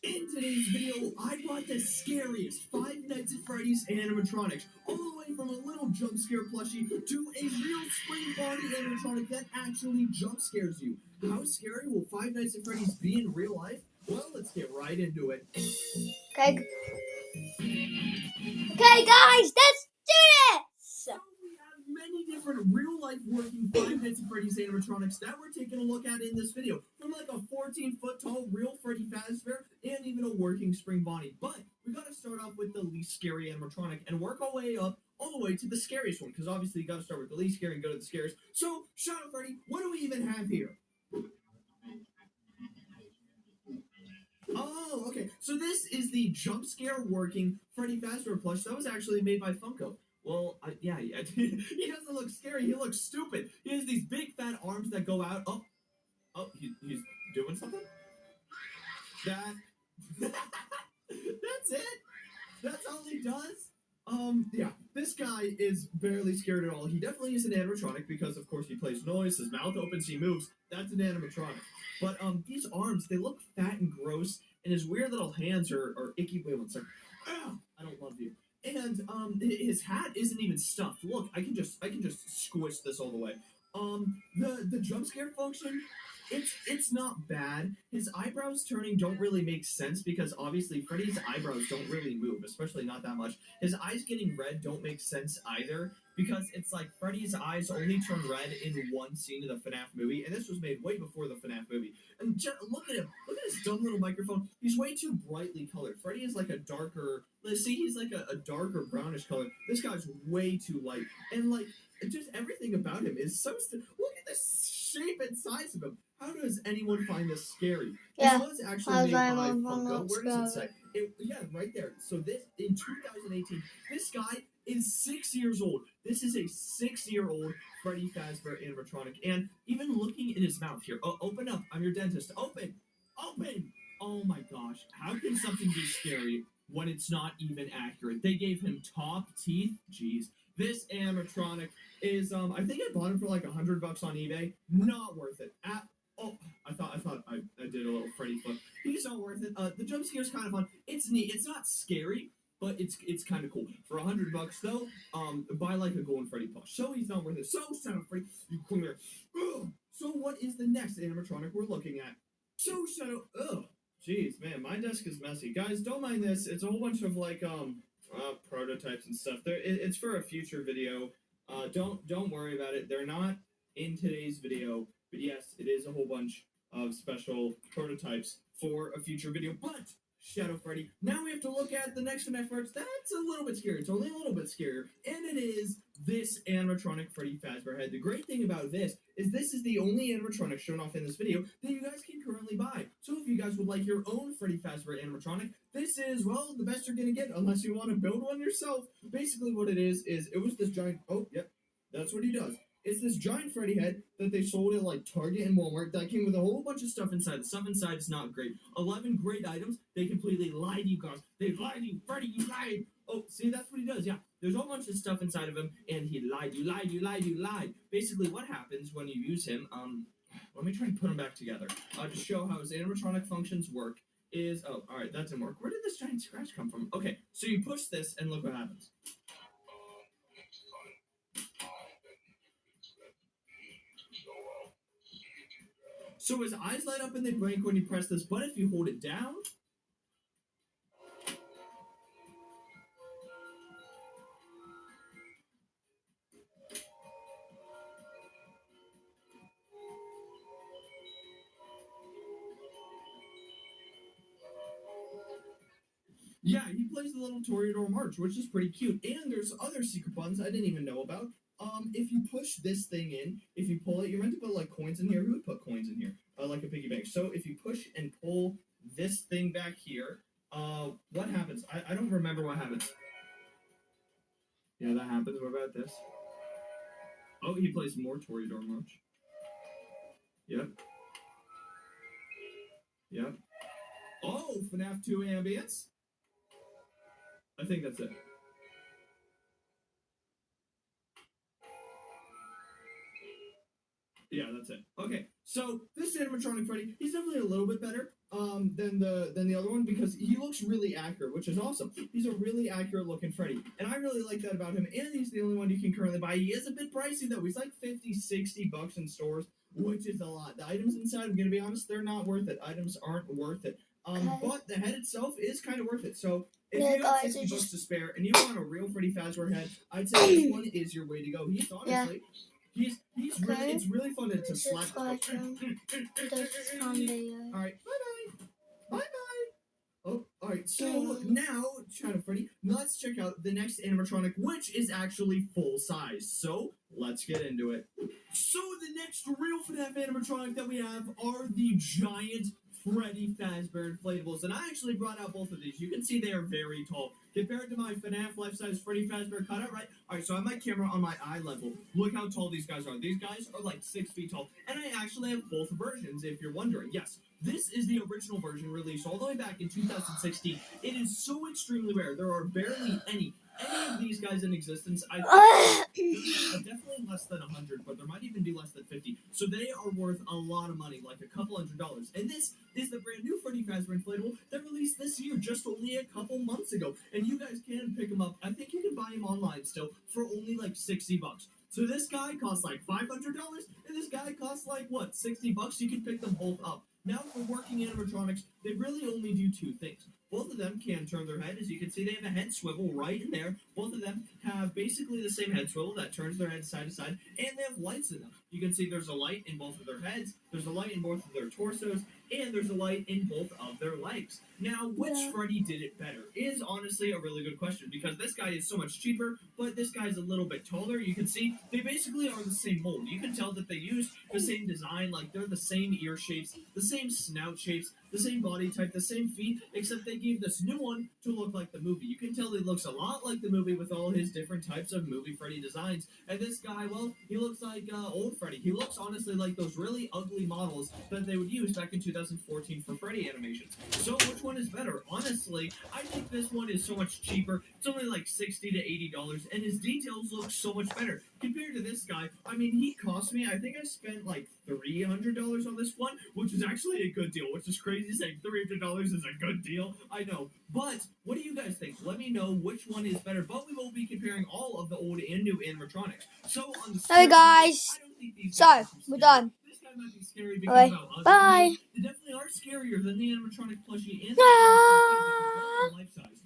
In today's video, I brought the scariest Five Nights at Freddy's animatronics, all the way from a little jump scare plushie to a real spring body animatronic that actually jump scares you. How scary will Five Nights at Freddy's be in real life? Well, let's get right into it. Okay, guys, let's do this! So we have many different real-life working Five Nights at Freddy's animatronics that we're taking a look at in this video. From like a 14-foot tall real Freddy Fazbear and even a working Spring Bonnie. But we gotta start off with the least scary animatronic and work our way up all the way to the scariest one. Because obviously you gotta start with the least scary and go to the scariest. So, Shadow Freddy, what do we even have here? Oh, okay. So this is the jump scare working Freddy Fazbear plush that was actually made by Funko. Well, yeah, he doesn't look scary. He looks stupid. He has these big fat arms that go out. He's doing something? That's it? That's all he does? Yeah, this guy is barely scared at all. He definitely is an animatronic because, of course, he plays noise, his mouth opens, he moves. That's an animatronic. But, these arms, they look fat and gross, and his weird little hands are icky. Wait one second. I don't love you. And, his hat isn't even stuffed. Look, I can just squish this all the way. The jump scare function, it's not bad. His eyebrows turning don't really make sense because obviously Freddy's eyebrows don't really move, especially not that much. His eyes getting red don't make sense either because it's like Freddy's eyes only turn red in one scene of the FNAF movie, and this was made way before the FNAF movie. And just, look at him. Look at his dumb little microphone. He's way too brightly colored. Freddy is like a darker, let's see, he's like a darker brownish color. This guy's way too light. And like, just everything about him is so look at the shape and size of him. How does anyone find this scary? Yeah. This was actually made by Funko. Where does it say? Yeah, right there. So this, in 2018, this guy is 6 years old. This is a 6-year-old Freddy Fazbear animatronic. And even looking in his mouth here. Open up. I'm your dentist. Open. Open. Oh my gosh. How can something be scary when it's not even accurate? They gave him top teeth. Jeez. This animatronic is, I think I bought him for like $100 on eBay. Not worth it. I thought I did a little Freddy flip. He's not worth it. The jump scare is kind of fun. It's neat. It's not scary, but it's kind of cool. For $100 though, buy like a Golden Freddy plush. So he's not worth it. So Shadow Freddy, you come here. Ugh. So what is the next animatronic we're looking at? So Shadow. Ugh. Jeez, man, my desk is messy. Guys, don't mind this. It's a whole bunch of like prototypes and stuff. It's for a future video. Don't worry about it. They're not in today's video, but yes, it is a whole bunch of special prototypes for a future video. But Shadow Freddy, now we have to look at the next FNAF first. That's a little bit scary. It's only a little bit scarier, and it is this animatronic Freddy Fazbear head. The great thing about this is the only animatronic shown off in this video that you guys can currently buy. So if you guys would like your own Freddy Fazbear animatronic, this is, well, the best you're gonna get unless you want to build one yourself. Basically what it is it was this giant, yep, that's what he does. It's this giant Freddy head that they sold at like Target and Walmart that came with a whole bunch of stuff inside. The stuff inside is not great. 11 great items. They completely lied to you guys. They lied to you. Freddy, you lied. Oh, see, that's what he does. Yeah, there's a whole bunch of stuff inside of him, and he lied. You lied. You lied. You lied. Basically, what happens when you use him? Let me try and put him back together to show how his animatronic functions work. All right, that didn't work. Where did this giant scratch come from? Okay, so you push this, and look what happens. So his eyes light up and they blink when you press this, but if you hold it down, yeah, he plays the little Toreador March, which is pretty cute. And there's other secret buttons I didn't even know about. If you push this thing in, if you pull it, you're meant to put like coins in here. Who would put coins in here? Like a piggy bank. So if you push and pull this thing back here, what happens? I don't remember what happens. Yeah, that happens. What about this? Oh, he plays more Toreador March. Yep. Yep. Oh, FNAF 2 ambience? I think that's it. Yeah, that's it. Okay, So this animatronic Freddy, he's definitely a little bit better than the other one because he looks really accurate, which is awesome. He's a really accurate looking Freddy, and I really like that about him. And he's the only one you can currently buy. He is a bit pricey though. He's like 50, 60 bucks in stores, which is a lot. The items inside, I'm gonna be honest, they're not worth it. Items aren't worth it. But the head itself is kind of worth it. So if Yeah, you have guys, 60 bucks to spare and you want a real Freddy Fazbear head, I'd say this one is your way to go. He's honestly. He's really, Okay. it's really fun to slap. Subscribe to this video. All right, bye bye. Oh, all right. So now, Shadow Freddy, let's check out the next animatronic, which is actually full size. So let's get into it. So the next real FNAF animatronic that we have are the giant Freddy Fazbear inflatables, and I actually brought out both of these. You can see they are very tall compared to my FNAF life-size Freddy Fazbear cutout. Right? All right. So I have my camera on my eye level. Look how tall these guys are. These guys are like 6 feet tall, and I actually have both versions. If you're wondering, yes. This is the original version released all the way back in 2016. It is so extremely rare. There are barely any of these guys in existence. I think definitely less than 100, but there might even be less than 50. So they are worth a lot of money, like a couple $100s. And this is the brand new Freddy Fazbear inflatable that released this year, just only a couple months ago. And you guys can pick them up. I think you can buy them online still for only like 60 bucks. So this guy costs like $500, and this guy costs like what, 60 bucks? You can pick them both up. Now, for working animatronics, they really only do two things. Both of them can turn their head. As you can see, they have a head swivel right in there. Both of them have basically the same head swivel that turns their head side to side, and they have lights in them. You can see there's a light in both of their heads, there's a light in both of their torsos, and there's a light in both of their legs. Now, which Freddy did it better is honestly a really good question, because this guy is so much cheaper, but this guy's a little bit taller. You can see they basically are the same mold. You can tell that they use the same design, like they're the same ear shapes, the same snout shapes, the same body type, the same feet, except they gave this new one to look like the movie. You can tell he looks a lot like the movie with all his different types of movie Freddy designs. And this guy, well, he looks like old Freddy. He looks honestly like those really ugly models that they would use back in 2014 for Freddy animations. So which one is better? Honestly, I think this one is so much cheaper. It's only like $60 to $80, and his details look so much better compared to this guy. I mean, he cost me, I think I spent like $300 on this one, which is actually a good deal, which is crazy saying $300 is a good deal. I know. But what do you guys think? Let me know which one is better. But we will be comparing all of the old and new animatronics. So on the Hey guys. I don't think these So guys are we're scary. done. This guy might be scary because Alright, of how ugly bye. They definitely are scarier than the animatronic plushie and Bye. life size.